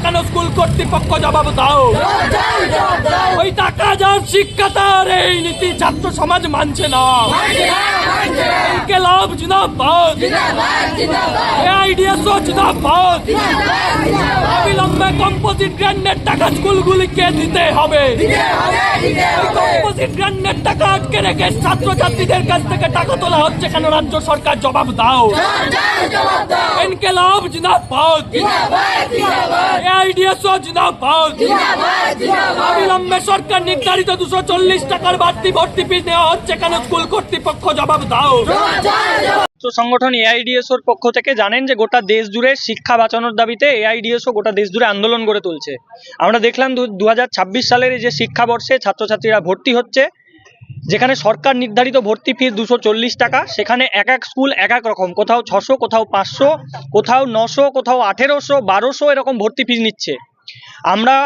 কেন স্কুল কর্তৃপক্ষ জবাব দাও। ওই টাকা যার শিক্ষা তার এই নীতি ছাত্র সমাজ মানছে না। ইনকিলাব জিন্দাবাদ, এআইডিএসও জিন্দাবাদ। অবিলম্বে কম্পোজিট গ্র্যান্ডের টাকা স্কুলগুলিকে দিতে হবে। কম্পোজিট গ্র্যান্ডের টাকা আটকে রেখে ছাত্রছাত্রীদের কাছ থেকে টাকা তোলা হচ্ছে কেন? রাজ্য সরকার জবাব দাও। ইনকিলাব জিন্দাবাদ, এআইডিএসও জিন্দাবাদ। অবিলম্বে সরকার নির্ধারিত 240 টাকার বাড়তি ভর্তি ফি নেওয়া হচ্ছে কেন? স্কুল কর্তৃপক্ষ জবাব দাও। সংগঠন এআইডিএসওর পক্ষ থেকে জানেন যে গোটা দেশ জুড়ে শিক্ষা বাঁচানোর দাবিতে এআইডিএসও গোটা দেশ জুড়ে আন্দোলন গড়ে তুলছে। আমরা দেখলাম 2026 সালের যে শিক্ষাবর্ষে ছাত্রছাত্রীরা ভর্তি হচ্ছে, যেখানে সরকার নির্ধারিত ভর্তি ফি 240 টাকা, সেখানে এক এক স্কুল এক এক রকম, কোথাও 600, কোথাও 500, কোথাও 900, কোথাও 1800, 1200 এরকম ভর্তি ফিস নিচ্ছে। আমরা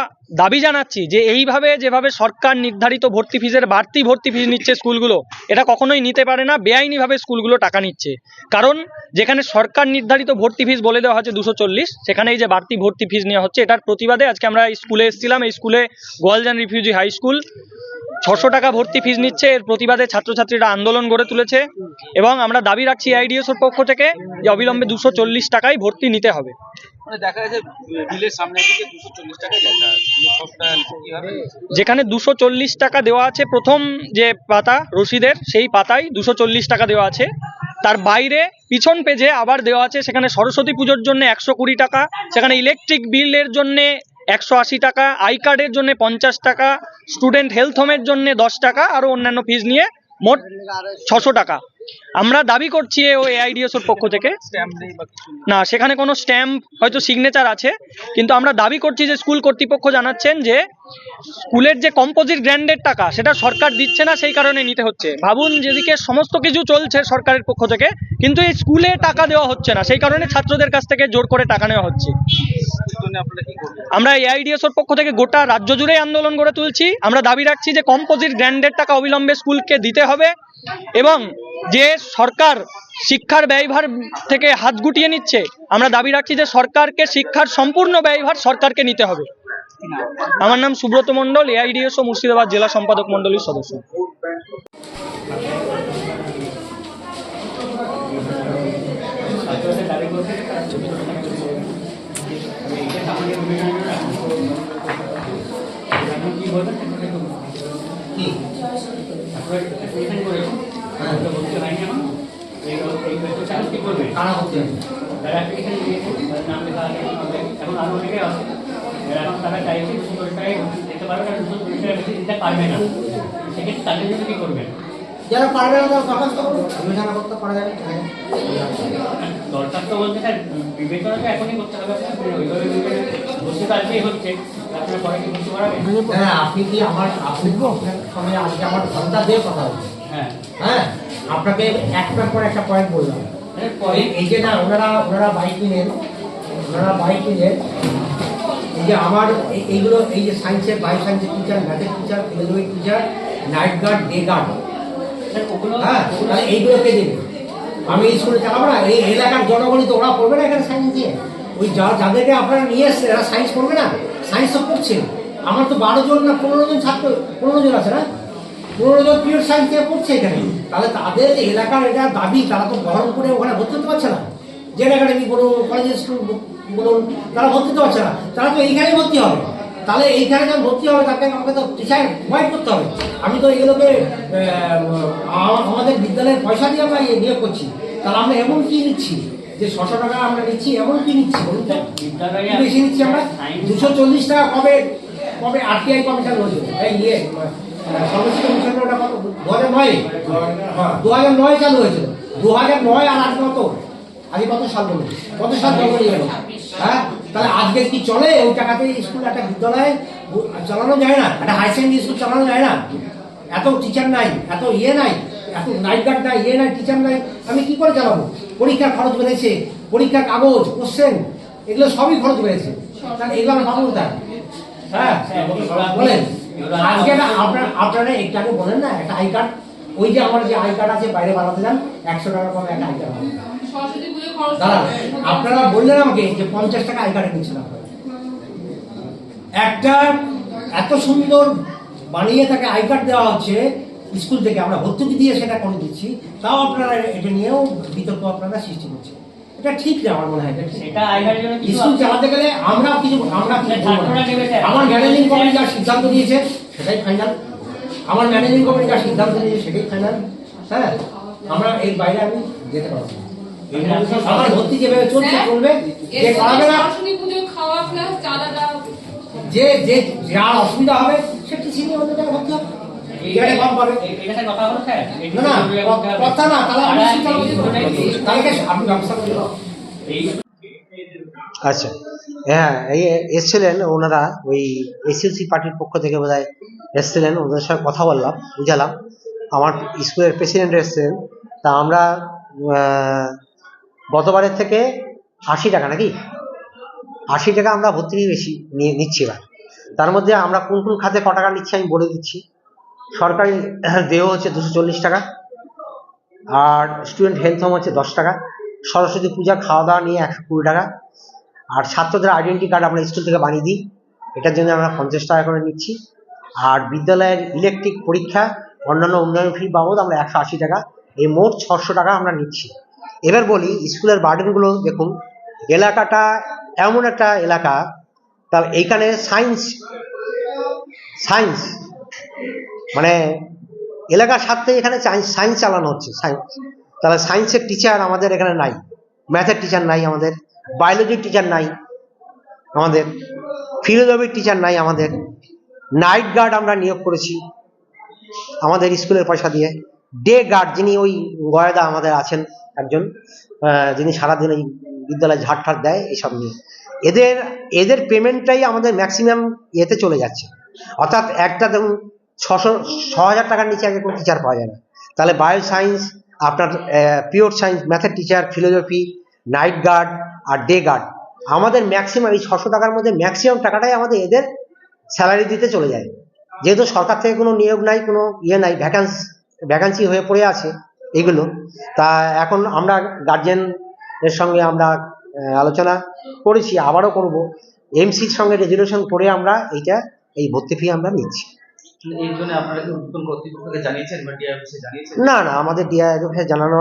দাবি জানাচ্ছি যে এইভাবে যেভাবে সরকার নির্ধারিত ভর্তি ফিসের বাড়তি ভর্তি ফিস নিচ্ছে স্কুলগুলো, এটা কখনোই নিতে পারে না। বেআইনিভাবে স্কুলগুলো টাকা নিচ্ছে। কারণ যেখানে সরকার নির্ধারিত ভর্তি ফিস বলে দেওয়া হচ্ছে 240, সেখানে এই যে বাড়তি ভর্তি ফিস নেওয়া হচ্ছে, এটার প্রতিবাদে আজকে আমরা স্কুলে এসেছিলাম। এই স্কুলে গোয়ালজান রিফিউজি হাই স্কুল 600 টাকা ভর্তি ফিস নিচ্ছে। এর প্রতিবাদে ছাত্রছাত্রীরা আন্দোলন গড়ে তুলেছে এবং আমরা দাবি রাখছি এআইডিএসওর পক্ষ থেকে যে অবিলম্বে 240 টাকায় ভর্তি নিতে হবে। দেখা যাচ্ছে বিলের সামনে দিকে 240 টাকা লেখা আছে, যেখানে 240 টাকা দেওয়া আছে প্রথম যে পাতা রসিদের, সেই পাতায় 240 টাকা দেওয়া আছে। তার বাইরে পিছন পেজে আবার দেওয়া আছে সেখানে সরস্বতী পুজোর জন্য 120 টাকা, সেখানে ইলেকট্রিক বিলের জন্য 180 টাকা, আই কার্ডের জন্য 50 টাকা, স্টুডেন্ট হেলথ হোমের জন্য 10 টাকা, আরও অন্যান্য ফিস নিয়ে মোট 600 টাকা। আমরা দাবি করছি এআইডিএসওর পক্ষ থেকে না, সেখানে কোনো স্ট্যাম্প হয়তো সিগনেচার আছে, কিন্তু আমরা দাবি করছি যে স্কুল কর্তৃপক্ষ জানাচ্ছেন যে স্কুলের যে কম্পোজিট গ্র্যান্ডের টাকা সেটা সরকার দিচ্ছে না, সেই কারণে নিতে হচ্ছে। ভাবুন, যেদিকে সমস্ত কিছু চলছে সরকারের পক্ষ থেকে, কিন্তু এই স্কুলে টাকা দেওয়া হচ্ছে না, সেই কারণে ছাত্রদের কাছ থেকে জোর করে টাকা নেওয়া হচ্ছে। আমরা এআইডিএসওর পক্ষ থেকে গোটা রাজ্য জুড়ে আন্দোলন গড়ে তুলছি। আমরা দাবি রাখছি যে কম্পোজিট গ্র্যান্ডের টাকা অবিলম্বে স্কুলকে দিতে হবে এবং যে সরকার শিক্ষার ব্যয়ভার থেকে হাত গুটিয়ে নিচ্ছে, আমরা দাবি রাখছি যে সরকারকে শিক্ষার সম্পূর্ণ ব্যয়ভার সরকারকে নিতে হবে। আমার নাম সুব্রত মণ্ডল, এআইডিএসও মুর্শিদাবাদ জেলা সম্পাদক মণ্ডলীর সদস্য। যারা পারবে না তারা দরখাস্ত বিবেচনা করতে পারা যাবে। দরখাস্ত বলতে স্যার বিবেচনা তো এখনই করতে হবে, ওইভাবে বসে কালকেই হচ্ছে, আপনার পরে কি বুঝতে পারবেন? হ্যাঁ, আপনি কি আমার সঙ্গে আজকে আমার ঘন্টা দিয়ে কথা হচ্ছে। হ্যাঁ হ্যাঁ, আপনাকে একটার পর একটা পয়েন্ট বললাম। এই যে না, ওনারা বাইক কিনেন, এই যে আমার এইগুলো, এই যে সায়েন্সের বায়ো সায়েন্সের টিচার, ম্যাথের টিচার, ফিলোসফির teacher, night guard, day guard, হ্যাঁ, এইগুলো কে দেবে? আমি এই স্কুলে চালাবো না? এই এলাকার জনগণই তো ওরা পড়বে না এখানে সায়েন্স দিয়ে? ওই যাদেরকে আপনারা নিয়ে এসছে এরা সায়েন্স পড়বে না? সায়েন্স তো পড়ছে। আমার তো 12 জন না 15 জন ছাত্র, 15 জন আছে না, 15 জন পিওর সায়েন্স দিয়ে পড়ছে এখানে। তাহলে তাদের এলাকার এটা দাবি, তারা তো বহন করে ওখানে ভর্তি হতে পারছে না। জেন একাডেমি বলুন, কলেজের স্কুল বলুন, তারা ভর্তি হতে পারছে না, তারা তো এইখানেই ভর্তি হবে। তাহলে এইখানে যখন ভর্তি হবে তাকে আমাকে তো টিচার প্রোভাইড করতে হবে। আমি তো এগুলোকে আমাদের বিদ্যালয়ের পয়সা দিয়ে আমরা নিয়োগ করছি, তাহলে আমরা এমন কি নিচ্ছি যে 600 টাকা আমরা নিচ্ছি, এমন কি নিচ্ছি বলুন তো? বিদ্যালয়ে কি বেশি নিচ্ছি আমরা? 240 টাকা কবে কবে আরটিআই কমিশন হয়েছিল? এই সর্বশিক্ষা মিশন ওটা কত? 2009 হ্যাঁ 2009 চালু হয়েছিল। 2009 আর আজ কত? আজকে কত সাল বলুন? কত সাল জন্মই গেল? হ্যাঁ, তাহলে আজকে কি চলে ওই টাকাতে স্কুল, একটা বিদ্যালয় চালানো যায় না, একটা হাই সেকেন্ডারি স্কুল চালানো যায় না? এত টিচার নাই, এত নাই, এত নাইট গার্ড নাই, নাই, টিচার নাই, আমি কি করে চালাবো? পরীক্ষার খরচ বেড়েছে, পরীক্ষার কাগজ, কোশ্চেন, এগুলো সবই খরচ বেড়েছে। তাহলে এগুলো আমরা পাবো কোথায়? হ্যাঁ বলেন। আজকে আপনারা একটু আগে বলেন না, একটা আই কার্ড, ওই যে আমার যে আই কার্ড আছে বাইরে বানাতে যান 100 টাকা করে একটা আই কার্ড হবে। দাঁড়া, আপনারা বললেন আমাকে যে 50 টাকা আই কার্ডে নিচ্ছেন আপনারা। একটা এত সুন্দর বানিয়ে তাকে আই কার্ড দেওয়া হচ্ছে স্কুল থেকে, আমরা ভর্তুকি দিয়ে সেটা করে দিচ্ছি, তাও আপনারা এটা নিয়েও বিতর্ক আপনারা সৃষ্টি করছেন। এটা ঠিক না, আমার মনে হয় সেটা আইকার্ডের জন্য স্কুল চালাতে গেলে আমরা কিছু আমার ম্যানেজিং কমিটি যা সিদ্ধান্ত নিয়েছে সেটাই ফাইনাল। আমার ম্যানেজিং কমিটি যা সিদ্ধান্ত নিয়েছে সেটাই ফাইনাল। হ্যাঁ, আমরা এর বাইরে আমি যেতে পারবো না। আমার ভর্তি যেভাবে চলছে চলবে, যে করাবে না, যে যে যার অসুবিধা হবে সে টিসি নিয়ে অন্য জায়গায় ভর্তি হবে। না কথা না, তাহলে আপনি ব্যবস্থা করবেন। আচ্ছা, হ্যাঁ, এই এসছিলেন ওনারা, ওই এসইউসি পার্টির পক্ষ থেকে বোধহয় এসছিলেন, ওদের সঙ্গে কথা বললাম, বুঝালাম। আমার স্কুলের প্রেসিডেন্ট এসছিলেন। তা আমরা গতবারের থেকে 80 টাকা, নাকি 80 টাকা আমরা ভর্তি বেশি নিচ্ছি এবার। তার মধ্যে আমরা কোন কোন খাতে ক টাকা নিচ্ছি আমি বলে দিচ্ছি। সরকারি দেয় হচ্ছে 240 টাকা, আর স্টুডেন্ট হেলথ হোম হচ্ছে 10 টাকা, সরস্বতী পূজা খাওয়া দাওয়া নিয়ে 120 টাকা, আর ছাত্রদের আইডেন্টি কার্ড আমরা স্কুল থেকে বানিয়ে দিই, এটার জন্য আমরা 50 টাকা করে নিচ্ছি। আর বিদ্যালয়ের ইলেকট্রিক পরীক্ষা, অন্যান্য উন্নয়ন ফি বাবদ আমরা 180 টাকা, এই মোট 600 টাকা আমরা নিচ্ছি। এবার বলি স্কুলের বার্ডেনগুলো দেখুন। এলাকাটা এমন একটা এলাকা, তা এইখানে সায়েন্স মানে এলাকার সাথে এখানে সায়েন্স চালানো হচ্ছে, তাহলে সায়েন্সের টিচার আমাদের এখানে নাই, ম্যাথের টিচার নাই আমাদের, বায়োলজির টিচার নাই আমাদের, ফিলোজফির টিচার নাই আমাদের, নাইট গার্ড আমরা নিয়োগ করেছি আমাদের স্কুলের পয়সা দিয়ে, ডে গার্ড যিনি ওই গয়েদা আমাদের আছেন একজন, যিনি সারাদিন ওই বিদ্যালয়ে ঝাড় দেয় এইসব নিয়ে, এদের পেমেন্টটাই আমাদের ম্যাক্সিমাম ইয়েতে চলে যাচ্ছে। অর্থাৎ একটা ধরুন 6,000 টাকার নিচে আগে কোনো টিচার পাওয়া যায় না। তাহলে বায়ো সায়েন্স, আপনার পিওর সায়েন্স, ম্যাথের টিচার, ফিলোজফি, নাইট গার্ড আর ডে গার্ড, আমাদের ম্যাক্সিমাম এই 600 টাকার মধ্যে ম্যাক্সিমাম টাকাটাই আমাদের এদের স্যালারি দিতে চলে যায়। যেহেতু সরকার থেকে কোনো নিয়োগ নাই, কোনো ইয়ে নাই, ভ্যাকান্সি হয়ে পড়ে আছে এগুলো। তা এখন আমরা গার্জেনের সঙ্গে আমরা আলোচনা করেছি, আবারও করব, এমসির সঙ্গে রেজুলেশন করে আমরা এই ভর্তি ফি আমরা নিচ্ছি। এই জন্য আপনারা কি উদ্বোধন কর্তৃপক্ষকে জানিয়েছেন বা ডিআই অফিসে জানিয়েছেন? না, আমাদের ডিআই অফিসে জানানো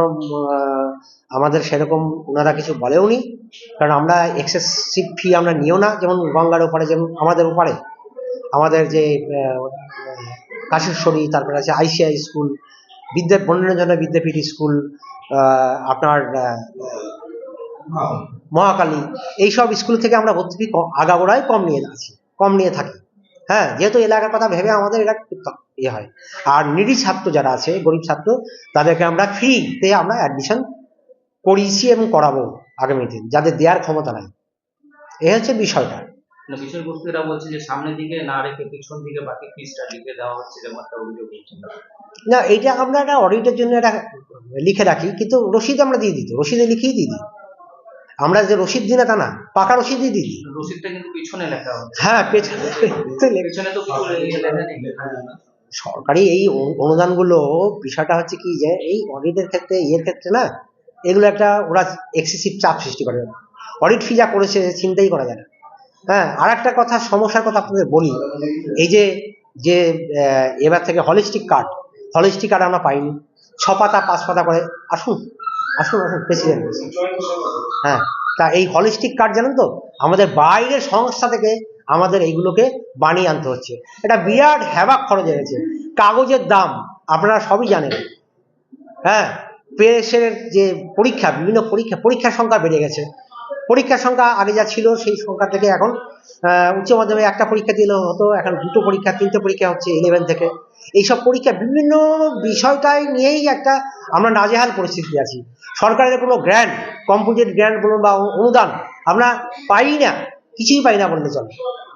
আমাদের সেরকম ওনারা কিছু বলেওনি, কারণ আমরা এক্সেসিভ ফি আমরা নিও না। যেমন গঙ্গার ওপারে, যেমন আমাদের ওপারে আমাদের যে কাশেশ্বরী, তারপরে আছে আইসিআই স্কুল, বন্যজনা বিদ্যাপীঠ স্কুল, আপনার মহাকালী, এইসব স্কুল থেকে আমরা ভর্তি ফি আগাগোড়াই কম নিয়ে থাকি। হ্যাঁ, যেহেতু এলাকার কথা ভেবে আমাদের এটা ইয়ে হয়। আর নিডি ছাত্র যারা আছে, গরিব ছাত্র, তাদেরকে আমরা ফ্রিতে আমরা অ্যাডমিশন করিয়েছি এবং করাবো আগামী দিন, যাদের দেওয়ার ক্ষমতা নাই। এই হচ্ছে বিষয়টা। বিষয়বস্তু এরা বলছে যে সামনের দিকে না রেখে পিছন দিকে বাকি ফিসটা লিখে দেওয়া হচ্ছে, যেমন একটা অভিযোগ করছেন। না, এইটা আমরা একটা অডিটের জন্য এটা লিখে রাখি, কিন্তু রসিদ আমরা দিয়ে দিই, রসিদে লিখেই দিয়ে দিই। আমরা যে রসিদ দিই না তা না, পাকা রসিদই দিই। রসিদটা কিন্তু পিছনে লেখা হচ্ছে। হ্যাঁ, পেছনে তো সরকারি এই অনুদানগুলো, বিষয়টা হচ্ছে কি যে এই অডিটের ক্ষেত্রে, ক্ষেত্রে না, এগুলো একটা ওরা এক্সেসিভ চাপ সৃষ্টি করে। অডিট ফি যা করেছে চিন্তাই করা যায় না। হ্যাঁ, আর একটা কথা, সমস্যার কথা আপনাদের বলি, এই যে এবার থেকে হলিস্টিক কার্ড আমরা পাইনি, 6 পাতা 5 পাতা করে। আসুন প্রেসিডেন্ট। হ্যাঁ, তা এই হলিস্টিক কার্ড জানেন তো, আমাদের বাইরের সংস্থা থেকে আমাদের এইগুলোকে বানিয়ে আনতে হচ্ছে। এটা বিরাট হ্যাবাক খরচ হয়ে গেছে। কাগজের দাম আপনারা সবই জানেন। হ্যাঁ, প্রেসের যে পরীক্ষা, বিভিন্ন পরীক্ষার সংখ্যা বেড়ে গেছে। পরীক্ষার সংখ্যা আগে যা ছিল সেই সংখ্যা থেকে এখন উচ্চ মাধ্যমিক একটা পরীক্ষা দিলেও হতো, এখন 2টো পরীক্ষা 3টে পরীক্ষা হচ্ছে 11 থেকে। এইসব পরীক্ষা বিভিন্ন বিষয়টাই নিয়েই একটা আমরা নাজেহাল পরিস্থিতি আছি। সরকারের কোনো গ্র্যান্ট, কম্পোজিট গ্র্যান্ট বলুন বা অনুদান আমরা পাই না, কিছুই পাই না বললে চলে।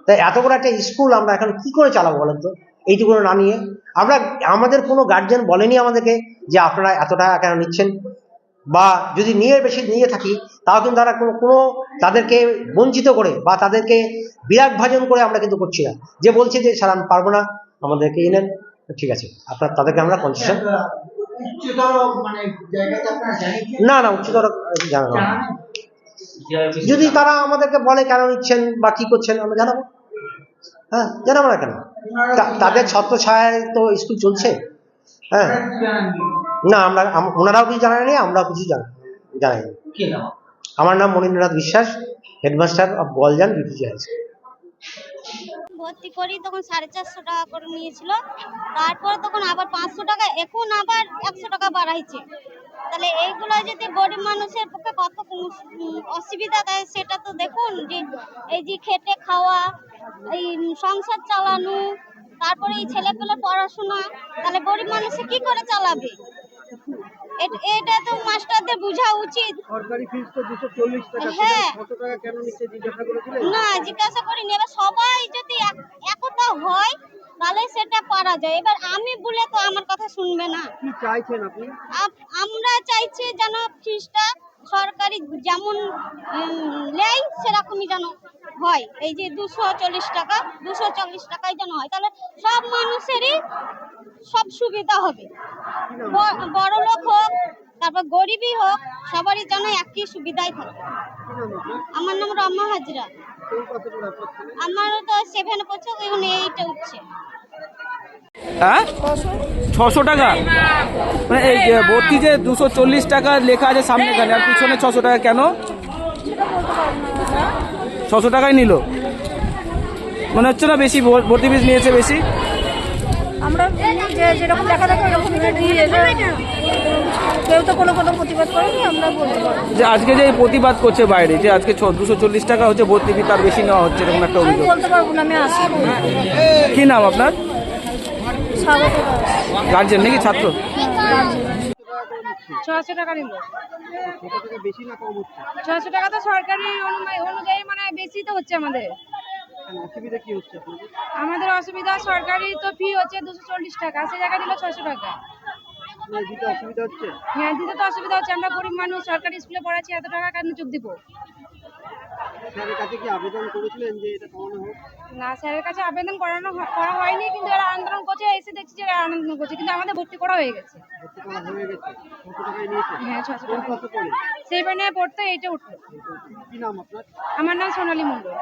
তাই এত বড় একটা স্কুল আমরা এখন কি করে চালাবো বলেন তো, এইটুকু না নিয়ে? আমাদের কোনো গার্জিয়ান বলেনি আমাদেরকে যে আপনারা এত টাকা কেন নিচ্ছেন, বা যদি বেশি নিয়ে থাকি তাও কিন্তু তারা কোনো তাদেরকে বঞ্চিত করে বা তাদেরকে বিরাগ ভাজন করে আমরা কিন্তু করছি না। যে বলছে যে স্যার আমি পারবো না, আমাদেরকে এনেন, ঠিক আছে, তাদেরকে আমরা কনসেশন না উচ্চতর জানানো। যদি তারা আমাদেরকে বলে কেন নিচ্ছেন বা কি করছেন আমরা জানাবো। হ্যাঁ, জানাবো না কেন? তাদের ছত্রছায়ায় তো স্কুল চলছে। হ্যাঁ, না ওনারাও কিছু জানায়নি, আমরাও কিছু জানাইনি। আমার নাম Manindranath Biswas, headmaster of Goaljan BPG high school. ভর্তি করি তখন 450 টাকা করে নিয়েছিল, তারপর তখন আবার 500 টাকা, এখন আবার 100 টাকা বাড়াইছে। তাহলে এইগুলো যদি গরিব মানুষের পক্ষে কত অসুবিধা দেয় সেটা তো দেখুন। যে এই যে খেটে খাওয়া, এই সংসার চালানো, তারপরে এই ছেলেপেলের পড়াশোনা, তাহলে গরিব মানুষে কি করে চালাবে? এটা তো মাস্টারদের বোঝা উচিত। সরকারি ফিস তো 240 টাকা। হ্যাঁ, কত টাকা কেন নিচ্ছে জিজ্ঞাসা করেছিলেন? না জিজ্ঞাসা করিনি। এবার সবাই যদি একতা হয় তাহলে সেটা পারা যায়। এবার আমি বলে তো আমার কথা শুনবে না। কি চাইছেন আপনি? আমরা চাইছি যেন ফিসটা সরকারি যেমন নেয় সেরকমই যেন হয়। এই যে 240 টাকাই যেন হয়, তাহলে সব মানুষেরই সব সুবিধা হবে। বড় লোক হোক, তারপর গরিবই হোক, সবারই যেন একই সুবিধাই থাকে। আমার নাম রমা হাজরা। আমারও তো 7 পড়ছে, এখন 8 উঠছে। হ্যাঁ, 600 টাকা? মানে এই ভর্তি যে 240 টাকা লেখা আছে সামনে এখানে, আর পিছনে 600 টাকা কেন? 600 টাকাই নিল মনে হচ্ছে না? বেশি ভর্তি ফিস নিয়েছে বেশি। আমরা যেরকম দেখা থাকে ওরকম কেউ তো কোনো প্রতিবাদ করেনি, আমরা বলতে পারি যে আজকে যে প্রতিবাদ করছে বাইরে, যে আজকে 240 টাকা হচ্ছে ভর্তি ফি, তার বেশি নেওয়া হচ্ছে, এরকম একটা অভিযোগ। বলতে পারবো না, আমি আসি। কি নাম আপনার? স্বাগত গার্জেন নাকি ছাত্র? 600 টাকা নিল। 600 টাকা তো সরকারি অনুযায়ী মানে বেশি তো হচ্ছে আমাদের। আমাদের অসুবিধা, সরকারি তো ফি হচ্ছে 240 টাকা, সে জায়গায় দিল 600 টাকা। হ্যাঁ, দিতে তো অসুবিধা হচ্ছে। আমরা গরিব মানুষ, সরকারি স্কুলে পড়াচ্ছি, এত টাকা কেন চুপ দিব? না, স্যারের কাছে আবেদন করা হয়নি, কিন্তু এরা আন্দোলন করছে, এসে দেখছি যে আন্দোলন করছে, কিন্তু আমাদের ভর্তি করা হয়ে গেছে। হ্যাঁ, 600 টাকা। সেই মানে পড়তে এইটা উঠলো। আমার নাম সোনালী মন্ডল।